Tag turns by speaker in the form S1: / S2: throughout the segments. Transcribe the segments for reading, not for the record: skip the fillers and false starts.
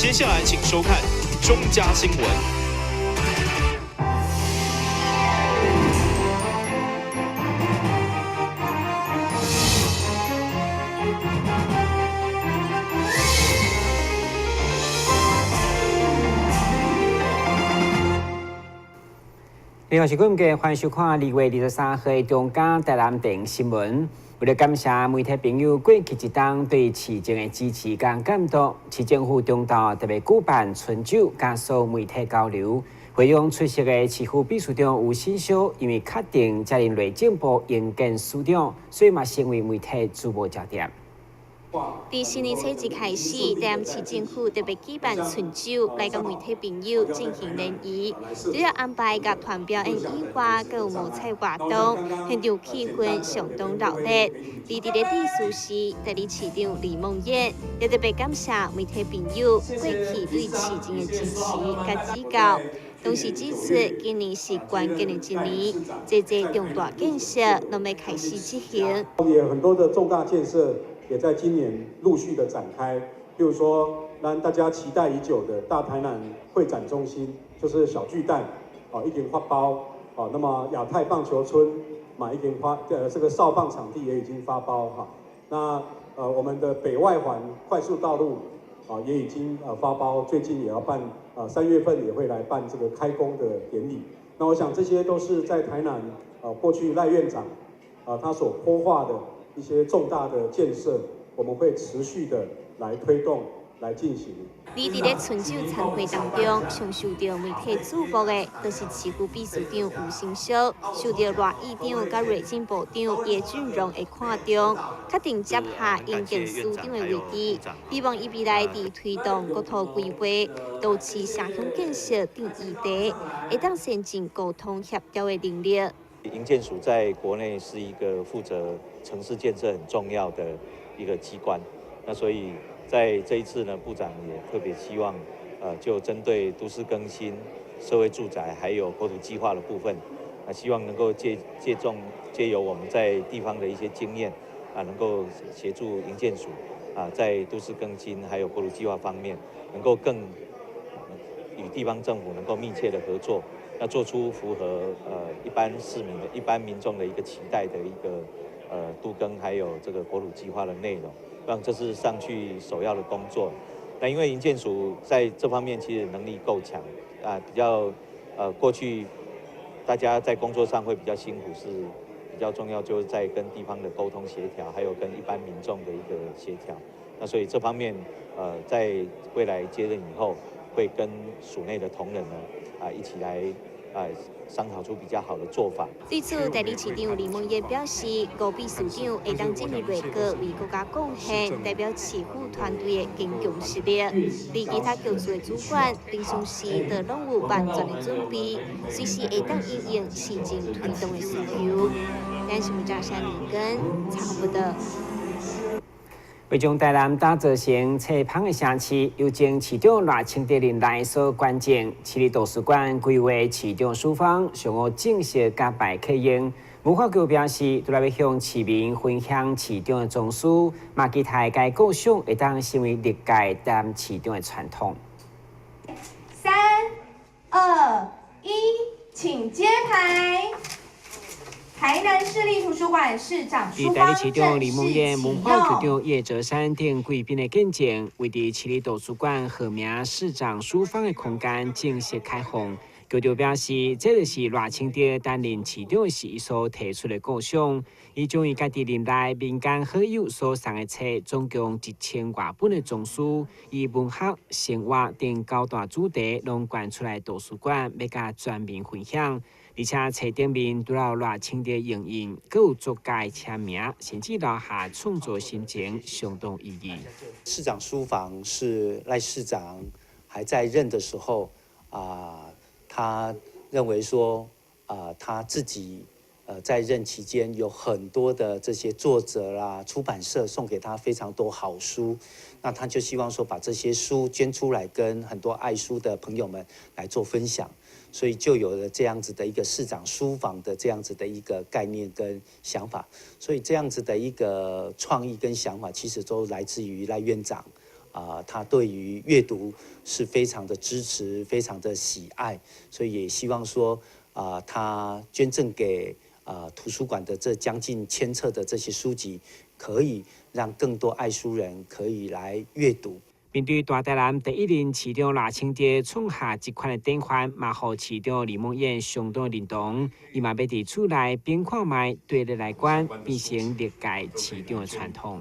S1: 接下来请收看中嘉新闻。
S2: 你好，是各位欢迎收看2月23日中嘉台南电新闻。为了感谢媒体朋友过去一冬对市政的支持跟监督，市政府中道特别举办春酒，加速媒体交流。会用出席的市府秘书长吴新修，因为确定加入内政部营建署长，所以嘛成为媒体主要焦点。
S3: 自新年初一开始，台南市政府特别举办春酒，来跟媒体朋友进行联谊。主要安排甲团表演以外，还有舞彩活动，现场气氛相当热烈。伫地主时，代理市长李梦燕也特别感谢媒体朋友过去对市政的支持甲指教。同时指出，今年是关键的一年，这重大建设拢要开始执行。
S4: 也很多的重大建设。也在今年陆续的展开，譬如说让大家期待已久的大台南会展中心，就是小巨蛋，已经发包，那么亚太棒球村已经这个少棒场地也已经发包哈，那我们的北外环快速道路也已经发包，最近也要办3月份也会来办这个开工的典礼。那我想这些都是在台南过去赖院长他所擘画的一些重大的建设，我们会持续的来推动、来进行。
S3: 伫咧春酒餐会当中，上受到媒体注目的，就是市府秘书长吴新修，受到赖议长甲内政部长叶俊荣的看中，决定接下营建署长的位置，希望伊未来伫推动国土规划、都市城乡建设等议题，会当先进沟通协调的能力。
S5: 营建署在国内是一个负责城市建设很重要的一个机关，那所以在这一次呢，部长也特别希望，就针对都市更新、社会住宅还有国土计划的部分，希望能够借由我们在地方的一些经验，能够协助营建署，在都市更新还有国土计划方面，能够更与地方政府能够密切的合作。要做出符合一般市民的一般民众的一个期待的一个都更还有这个国土计划的内容，让这是上去首要的工作。那因为营建署在这方面其实能力够强比较过去大家在工作上会比较辛苦，是比较重要，就是在跟地方的沟通协调，还有跟一般民众的一个协调。那所以这方面在未来接任以后，会跟署内的同仁呢一起来商讨出比较好的做法。
S3: 对此，代理市长李梦燕表示，吴秘书长会当进入内阁为国家贡献，代表市府团队的坚强实力。而其他局处的主管，平常时都拢有万全的准备，随时会当应应市政推动的需求。咱新闻中山林根差不多。
S2: 为将台南打造成采芳的城市，有经市长赖清德任内所关键，市立图书馆规划市长书房上午正式甲牌启用。文化局表示，都来要向市民分享市长的藏书，嘛期待该构想会当成为历届担市长的传统。
S6: 3、2、1，请揭牌。台南市立图书馆市长书
S2: 代理
S6: 房
S2: 市长李
S6: 正式
S2: 梦燕、
S6: 启
S2: 文化局
S6: 用。
S2: 长叶哲山等贵宾的见证，为伫市立图书馆号名市长书房的空间正式开放。局长表示，这就是赖清德担任市长时所提出的构想。伊将伊家己任内民间好友所送的册，总共1000多本的藏书，以文学、生活等高大主题，拢捐出来图书馆，要甲全民分享。而且册顶面除了赖清德影印，更有作家签名，甚至留下创作心情，相当意义。
S7: 市长书房是赖市长还在任的时候他认为说他自己在任期间有很多的这些作者啦、出版社送给他非常多好书，那他就希望说把这些书捐出来，跟很多爱书的朋友们来做分享。所以就有了这样子的一个市长书房的这样子的一个概念跟想法，所以这样子的一个创意跟想法，其实都来自于赖院长他对于阅读是非常的支持，非常的喜爱，所以也希望说他捐赠给图书馆的这将近1000册的这些书籍，可以让更多爱书人可以来阅读。
S2: 面对大台南第一任市长赖清德创下这款的典范，嘛，互市长李孟燕相当认同。伊嘛要伫厝内边看卖，对日来观，变成历届市长的传统。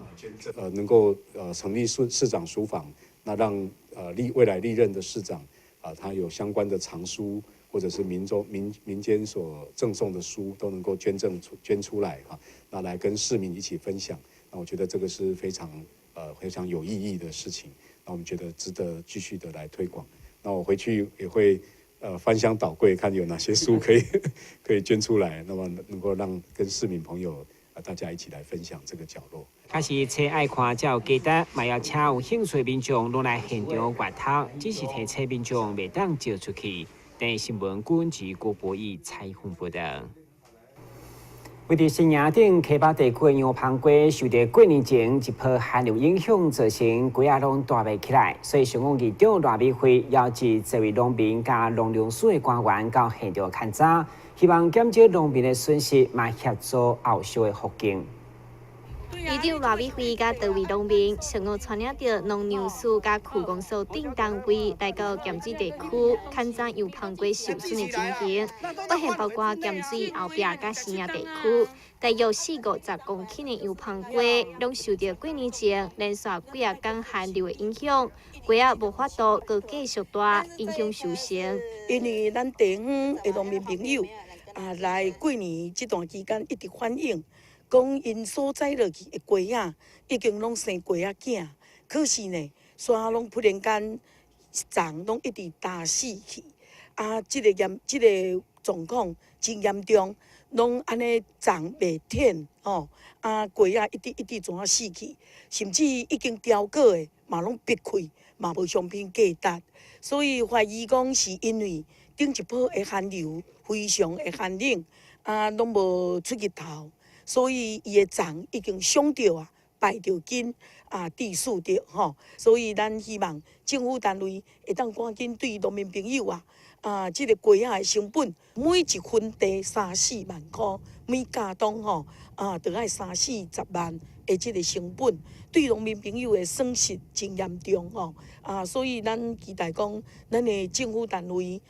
S4: 能够成立市长书房，那让未来历任的市长他有相关的藏书，或者是民间所赠送的书，都能够捐出来那来跟市民一起分享。那我觉得这个是非常有意义的事情。那我们觉得值得继续的来推广。那我回去也会翻箱倒柜，看有哪些书可以捐出来，那么能够让跟市民朋友大家一起来分享这个角落。
S2: 假是册爱看才有价值，嘛要请有兴趣的民众拢来现场阅读，只是提册民众袂当借出去。等新闻顾问及郭博义采访报道。为伫新营顶溪北地区的羊棚龟受到过年前一波寒流影响，造成龟仔拢大袂起来，所以上港议长赖美惠邀集这位农民甲农粮署的官员到现场勘查，希望减少农民的损失，嘛协助后续的复耕。
S3: 议长赖美惠甲多位农民上午带领着农粮署甲区公所等单位来到咸水地区勘察羊棚龟受损的情形，发现包括咸水后壁甲新营地区，大约40-50公顷的羊棚龟，拢受到过年前连续几啊天寒流的影响，龟仔无法度搁继续大，影响收成。
S8: 因为咱地方的农民朋友来过年这段期间一直反映。讲因所在落去的鸡仔已经拢生鸡仔囝，可是呢，山拢忽然间长拢一直打死去，这个状况真严重，拢安尼长袂挺鸡仔一直怎死去，甚至已经雕过的嘛拢逼开，嘛无商品价值，所以怀疑讲是因为顶一波的寒流非常的寒冷，拢无出日头。所以伊的长已经伤着败着筋致死着所以咱希望政府单位会当赶紧对农民朋友这个鸡仔的成本每一分地3-4万块，每家当就要30-40万的这个成本，对农民朋友的损失真严重所以咱期待讲，咱的政府单位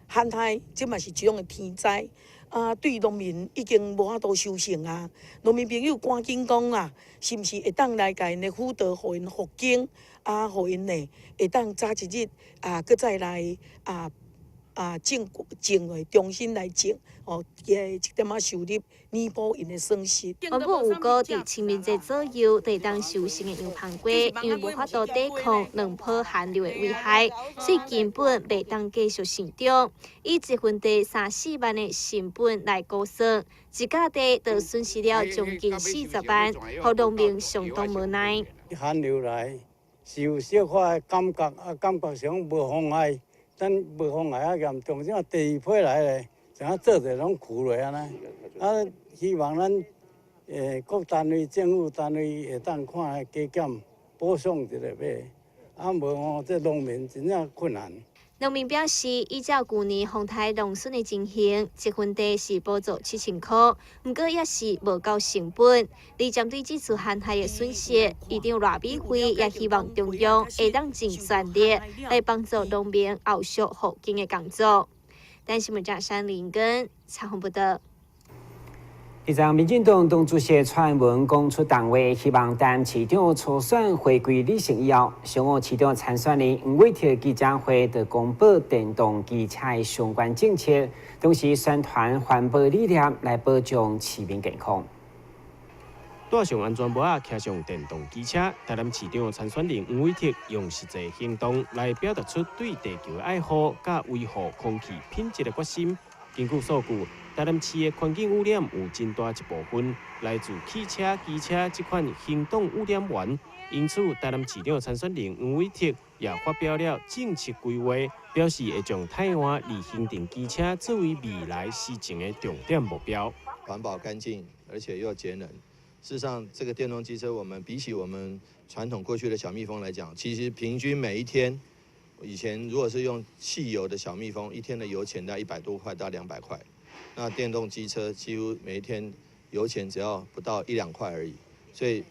S8: 旱灾，这嘛是一种的天灾。对农民已经无法度收成农民朋友赶紧讲是毋是会当来甲因的辅导，互因复耕互因呢会当早一日搁再来种的重新来种一点收入弥补因的损失。
S3: 原本有个伫清明节左右会当收成的羊棚龟，因为无法度抵抗2波寒流的危害，所以根本袂当继续成长。以一分地3-4万的成本来估算，一甲地就损失了将近40万，互农民相当无奈。
S9: 寒流来是有小可的感觉感觉上无妨碍。咱无妨碍严重，像第2波来咧，像做者拢枯落尼。希望咱各单位、政府单位会当看加减补偿一下呗。无这农民真正困难。
S3: 农民表示，依照去年风台农损的情形，一分地是补助7000块，不过也是无够成本。而针对这次旱灾的损失，议长赖美惠也希望中央会当尽全力来帮助农民后续复耕的工作。但新闻站山林根采访报道。
S2: 第三，民进党党主席蔡英文讲出党话，希望等市长初选回归理性以后，上午市长参选人黄伟哲记者会就公布电动机车的相关政策，同时宣传环保理念来保障市民健康。
S10: 戴上安全帽骑上电动机车，台南市长参选人黄伟哲用实际行动来表达出对地球的爱护，甲维护空气品质的决心。根据数据，台南市的环境污染有真大一部分来自汽车、机车这款行动污染源，因此台南市长参选人黄伟哲也发表了政策规划，表示会将台湾2型电机车作为未来施政的重点目标。
S11: 环保干净，而且又节能，事实上，这个电动机车我们比起我们传统过去的小蜜蜂来讲，其实平均每一天，以前如果是用汽油的小蜜蜂，一天的油钱在100多块到200块，那电动机车几乎每一天油钱只要不到1、2块而已，所以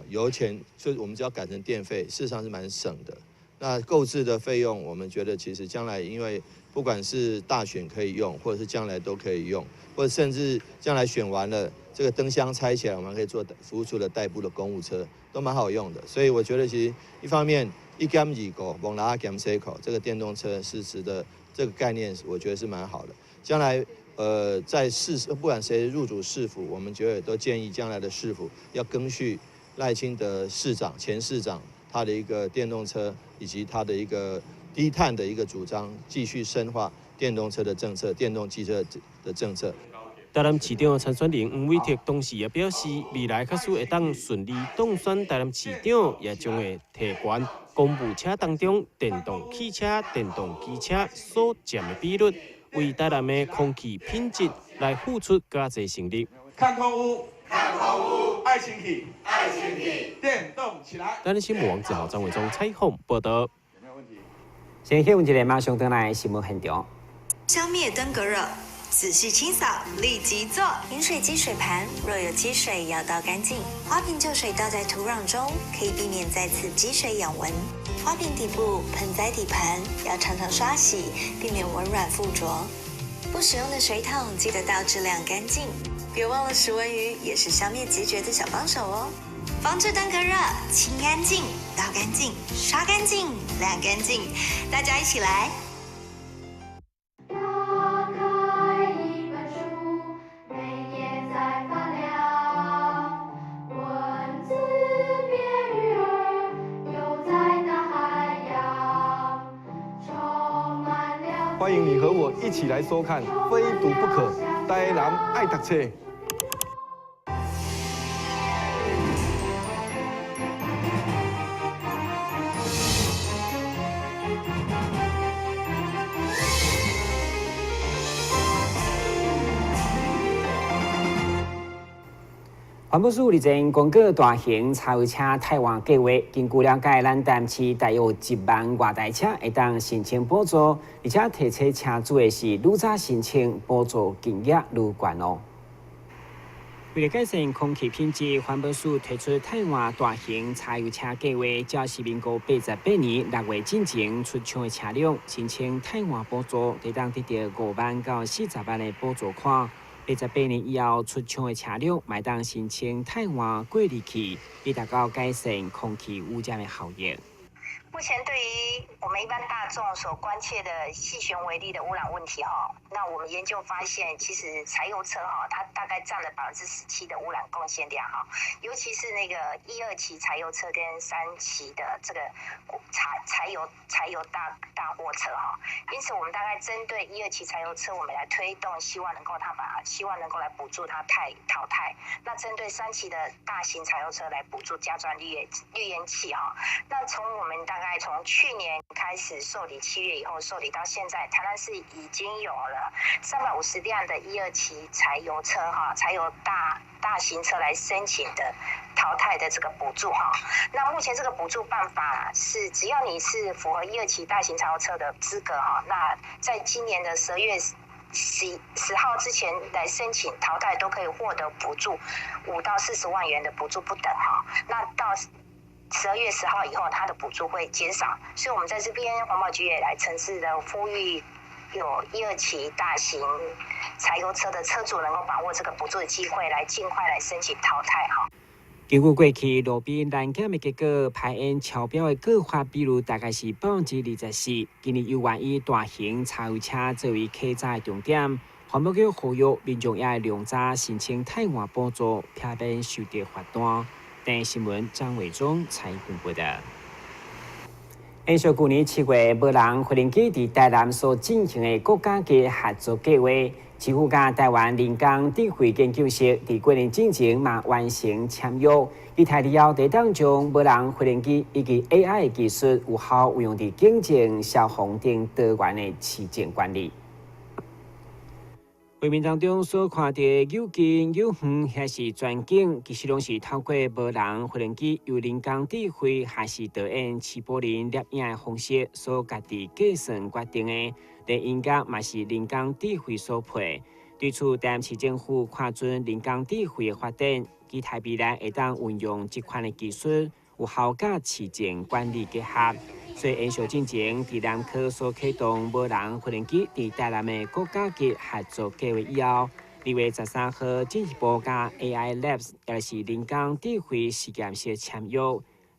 S11: 油钱就我们只要改成电费，事实上是蛮省的。那购置的费用，我们觉得其实将来因为不管是大选可以用，或者是将来都可以用，或者甚至将来选完了，这个灯箱拆起来，我们可以做服务处的代步的公务车，都蛮好用的。所以我觉得其实一方面1减2个，往哪减3口，这个电动车是值得这个概念，我觉得是蛮好的。将来在不管谁入主市府，我们觉得都建议将来的市府要根据赖清德市长前市长他的一个电动车以及他的一个低碳的一个主张，继续深化电动车的政策、电动汽车的政策。
S10: 台南市长参选人黄伟哲当时也表示，未来假使会当顺利当选台南市长，也将会提悬公务车当中电动汽车、电动机车所占的比率，为台南的空气品质来付出加侪成力。
S1: 看空屋，看空屋，爱情体，爱情体，电动起来。
S10: 台南新闻网1号张伟忠采访报道。
S2: 先休一个，马上回来新闻现场。
S12: 消灭登革热，仔细清扫，立即做。饮水机水盘若有积水，要倒干净。花瓶旧水倒在土壤中，可以避免再次积水养蚊。花瓶底部、盆栽底盘要常常刷洗，避免蚊卵附着。不使用的水桶记得倒质量干净。别忘了食蚊鱼也是消灭孑孓的小帮手哦。防治登革热，清干净、倒干净、刷干净、晾干净，大家一起来。
S6: 打开一本书，每页在发亮，文字变鱼儿，游在大海洋，充满了。
S13: 欢迎你和我一起来收看《非读不可》，台南爱读册。
S2: 环保署日前公告大型柴油车汰换计划，根据了解，咱台南市大约1万外台车会当申请补助，而且提车车主的是愈早申请补助金额愈悬哦。为了改善空气品质，环保署推出汰换大型柴油车计划，照是民国88年6月进前出厂的车辆，申请汰换补助，会当得到5万到40万的补助款。88年以后出厂的车辆，买当申请汰换过滤器，以达到改善空气污染的效益。
S14: 目前对于我们一般大众所关切的细悬微粒的污染问题那我们研究发现，其实柴油车它大概占了17%的污染贡献量尤其是那个1、2期柴油车跟3期的这个柴油大货车因此我们大概针对1、2期柴油车，我们来推动，希望能够来补助它淘汰。那针对3期的大型柴油车来补助加装滤烟器那从我们大概从去年开始受理，7月以后受理到现在，台南市已经有了350辆的1、2期柴油车柴油大型车来申请的淘汰的这个补助那目前这个补助办法是，只要你是符合1、2期大型柴油车的资格那在今年的12月10号之前来申请淘汰，都可以获得补助5到40万元的补助不等那到12月10号以后，它的补助会减少，所以我们在这边环保局也来诚挚的呼吁，有1、2期大型柴油车的车主能够把握这个补助的机会，来尽快来申请淘汰
S2: 根据过去路边拦检的结果，排烟超标的个发比率大概是24%。今年又愿以大型柴油车作为客载重点，环保局呼吁民众也要量早申请汰换补助，避免受到罚单。台新闻张伟忠采访报道。延续去年7月，无人无人机伫台南所进行的国家级合作计划，市府甲台湾人工智慧研究室伫过年之前嘛完成签约，以台里后地当将无人无人机以及 AI 的技术有效运用伫警政、消防等多元的市政管理。画面当中所看到有近有远，还是全景，其实拢是透过无人无人机由人工智慧还是导演齐柏林摄影的方式所家己计算决定的。连音乐嘛是人工智慧所配。对此，台南市政府看准人工智慧的发展，期待未来会当运用这款的技术，有效甲市政管理结合。所以，延续进前，伫南科所启动无人无人机伫台南的国家级合作计划以后，2月13号进一步甲 AI Labs， 也是人工智慧实验室签约。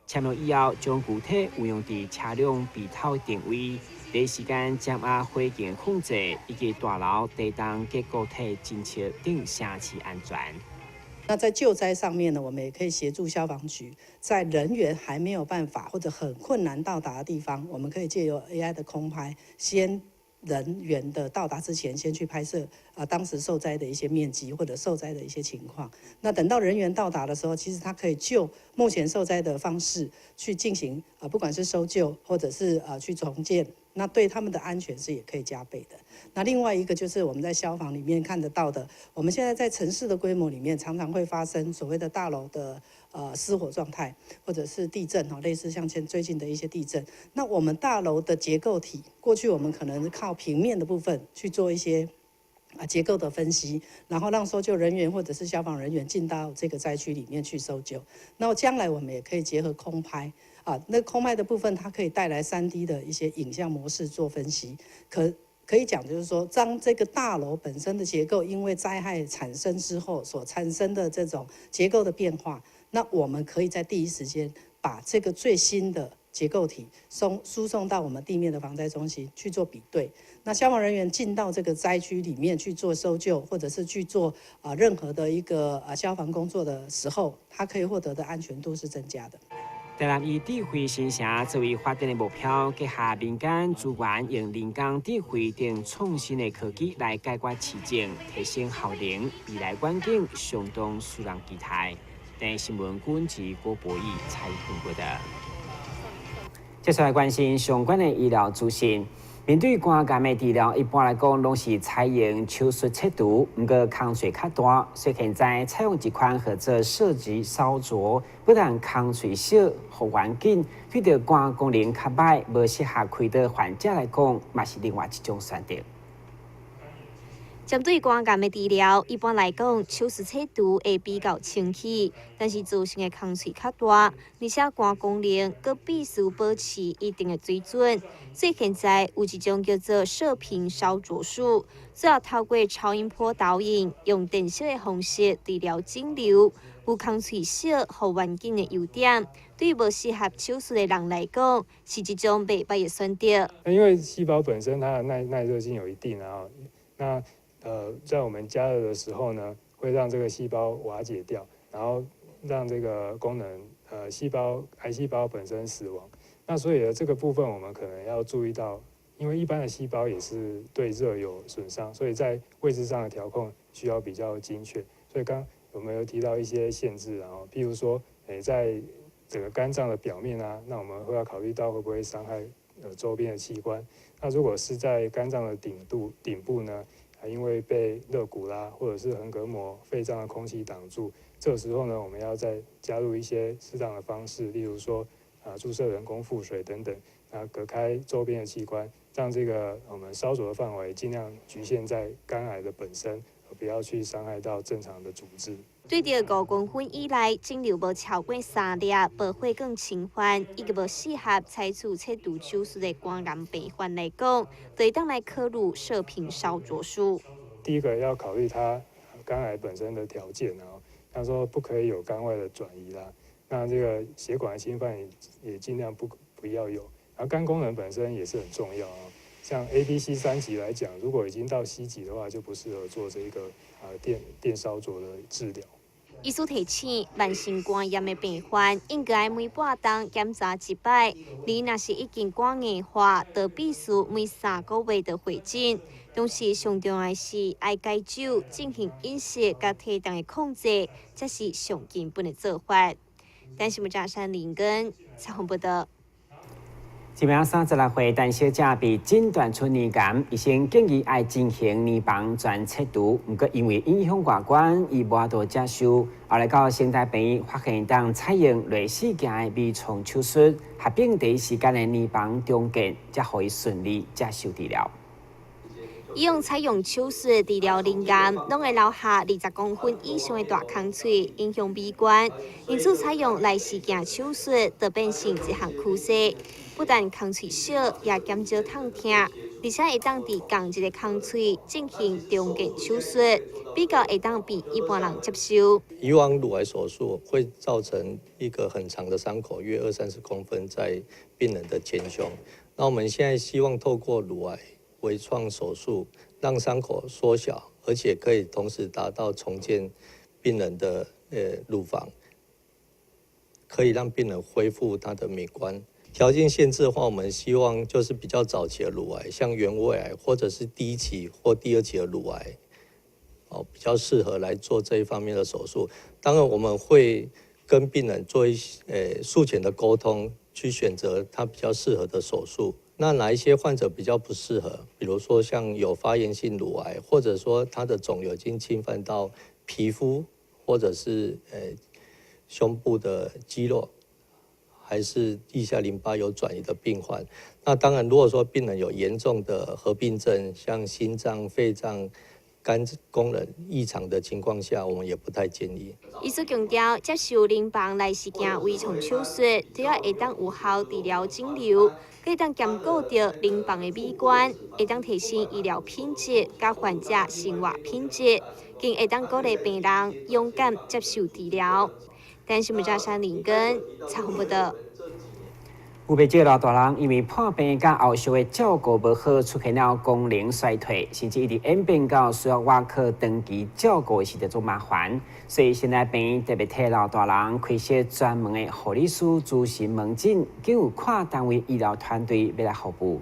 S2: 签约以后，将具体运用伫车辆被偷定位、第一时间掌握火警控制以及大楼地动结构体侦测等城市安全。
S15: 那在救灾上面呢，我们也可以协助消防局，在人员还没有办法或者很困难到达的地方，我们可以借由 AI 的空拍，先人员的到达之前，先去拍摄当时受灾的一些面积或者受灾的一些情况。那等到人员到达的时候，其实它可以就目前受灾的方式去进行不管是搜救或者是去重建。那对他们的安全是也可以加倍的。那另外一个就是我们在消防里面看得到的，我们现在在城市的规模里面，常常会发生所谓的大楼的失火状态，或者是地震类似像最近的一些地震。那我们大楼的结构体，过去我们可能靠平面的部分去做一些结构的分析，然后让搜救人员或者是消防人员进到这个灾区里面去搜救。那将来我们也可以结合空拍。那空拍的部分，它可以带来3D 的一些影像模式做分析，可以讲就是说，当这个大楼本身的结构因为灾害产生之后所产生的这种结构的变化，那我们可以在第一时间把这个最新的结构体输送到我们地面的防灾中心去做比对。那消防人员进到这个灾区里面去做搜救，或者是去做任何的一个消防工作的时候，它可以获得的安全度是增加的。
S2: 台南以智慧新城作为发展的目标，结合民间资源，用人工智慧等创新的科技来解决市政，提升效能，未来远景相当使人期待。台新闻管及郭博义采访过的。接下来关心相关的医疗资讯。面对肝癌的治疗，一般来讲拢是采用手术切除，不过空隙较大，所以现在采用一款或者射击烧灼，不但空隙小，好环境，对着肝功能较歹，无适合开刀患者来讲，嘛是另外一种选择。针对肝癌的治疗，一般来讲，手术切除会比较清气，但是造成的空隙较大，而且肝功能阁必须保持一定的水准。所以现在有一种叫做射频烧灼术，主要透过超音波导引，用电烧的方式治疗肿瘤，有空隙小、好环境的优点。对于无适合手术的人来讲，是一种袂歹的选择。
S16: 因为细胞本身它的耐热性有一定那在我们加热的时候呢，会让这个细胞瓦解掉，然后让这个功能癌细胞本身死亡。那所以这个部分我们可能要注意到，因为一般的细胞也是对热有损伤，所以在位置上的调控需要比较精确。所以刚我们有提到一些限制，譬如说，在整个肝脏的表面那我们会要考虑到会不会伤害周边的器官。那如果是在肝脏的顶部呢？因为被肋骨或者是横膈膜、肺脏的空气挡住，这个时候呢，我们要再加入一些适当的方式，例如说注射人工腹水等等，隔开周边的器官，让这个我们烧灼的范围尽量局限在肝癌的本身，不要去伤害到正常的组织。对着5公分以内肿瘤无超过3粒、无血管侵犯，以及无适合采取切除手术的肝癌病患来讲，就会当来考虑射频烧灼术。第一个要考虑它肝癌本身的条件，他说不可以有肝外的转移那这个血管的侵犯也尽量不要有。然后肝功能本身也是很重要像 A、B、C 3级来讲，如果已经到 C 级的话，就不适合做这个电烧灼的治疗。医师提醒，慢性肝炎的病患应该每8天检查一摆，而若是已经肝硬化，就必须每3个月的会诊。同时，上重要是爱戒酒，进行饮食甲体重的控制，这是上根本的做法。但是，我们山林根采访报道。
S2: 今明36岁陈小姐被诊断出乳癌，医生建议要进行乳房全切除，不过因为影响外观，伊无法度接受。后来到新台病院发现，当采用类似件的微创手术，合并第一时间的乳房重建，才可以顺利接受治疗。
S3: 伊用采用手术治疗乳癌，拢会留下20公分以上的大空喙，影响美观。因此，采用类似件手术，就变成一项趋势。不但空喙小，也减少痛痛，而且会当伫同一个空喙进行重建手术，比较会当比一般人接受。
S17: 以往乳癌手术会造成一个很长的伤口，约20-30公分在病人的前胸。那我们现在希望透过乳癌微创手术，让伤口缩小，而且可以同时达到重建病人的乳房，可以让病人恢复他的美观。条件限制的话，我们希望就是比较早期的乳癌，像原位癌或者是第1期或第2期的乳癌，比较适合来做这一方面的手术。当然，我们会跟病人做术前的沟通，去选择他比较适合的手术。那哪一些患者比较不适合？比如说像有发炎性乳癌，或者说他的肿瘤已经侵犯到皮肤，或者是胸部的肌肉，还是腋下淋巴有转移的病患。那当然，如果说病人有严重的合并症，像心脏、肺脏、肝功能异常的情况下，我们也不太建议。
S3: 医师强调，接受乳房类似件微创手术，除了会当有效治疗肿瘤，可以当兼顾到乳房的美观，会当提升医疗品质，甲患者生活品质，更会当鼓励病人勇敢接受治疗。但是，木扎山林根采访报道。
S2: 有不少老大人因为破病甲后续的照顾不好，出现了功能衰退，甚至一直演变到需要外科长期照顾时就做麻烦。所以现在病院特别替老大人开设专门的护理师咨询门诊，更有跨单位医疗团队要来服务。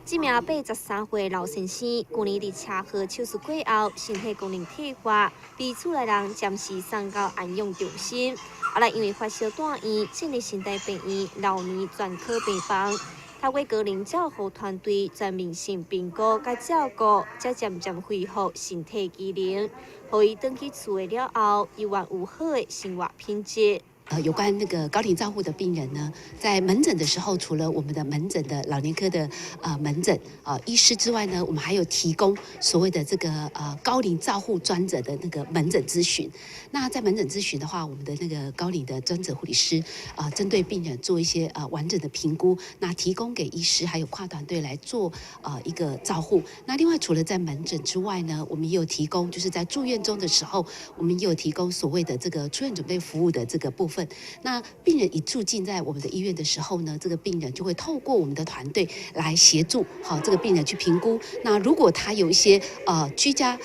S2: 这名83岁老先生，去年伫车祸手术过后，身体功能退化，被厝内人暂时送到安养中心。后来因为发烧住院，进入新台病院老年专科病房。透过高龄照护团队全面性评估甲照顾，才渐渐恢复身体机能，互伊回去厝的了后，依然有好的生活品质。
S18: 有关那个高龄照护的病人呢，在门诊的时候，除了我们的门诊的老年科的门诊医师之外呢，我们还有提供所谓的这个高龄照护专责的那个门诊咨询。那在门诊咨询的话，我们的那个高龄的专责护理师针对病人做一些完整的评估，那提供给医师还有跨团队来做一个照护。那另外除了在门诊之外呢，我们也有提供，就是在住院中的时候，我们也有提供所谓的这个出院准备服务的这个部分。那病人一住进在我们的医院的时候呢，这个病人就会透过我们的团队来协助这个病人去评估。那如果他有一些居家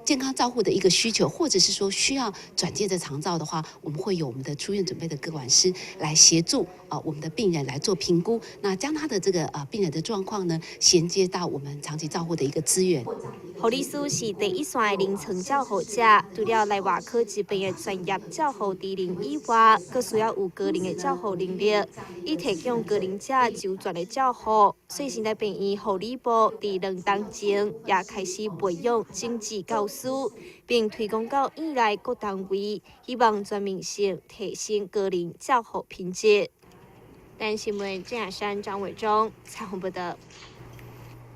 S18: 健康照护的一个需求，或者是说需要转介的长照的话，我们会有我们的出院准备的个管师来协助我们的病人来做评估，那将他的这个病人的状况呢衔接到我们长期照护的一个资源。
S3: 护理师是第一线的临床照护者，除了来外科疾病的专业照护治疗以外，更需要有个人的照护能力，以提供个人者周全的照护。所以现在病院护理部伫2年前也开始培养政治教师，并推广到院内各单位，希望全面性提升个人照护品质。但新闻郑雅山、张伟忠采访报道。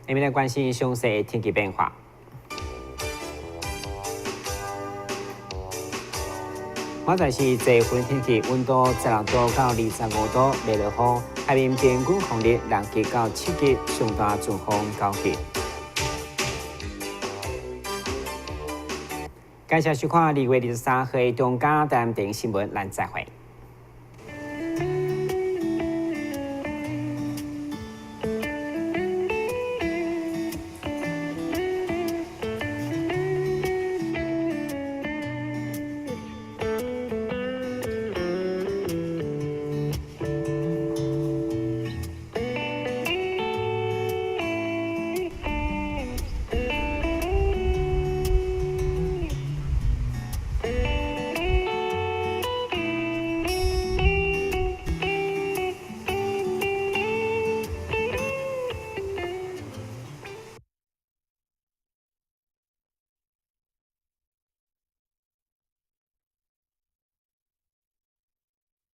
S3: 下面来关心详细的天气变化。现在是最温天气，温度16度到25度，未落雨。海面平均风力2级到7级，上大阵风9级。感谢收看2月23日中嘉台电视新闻，咱再会。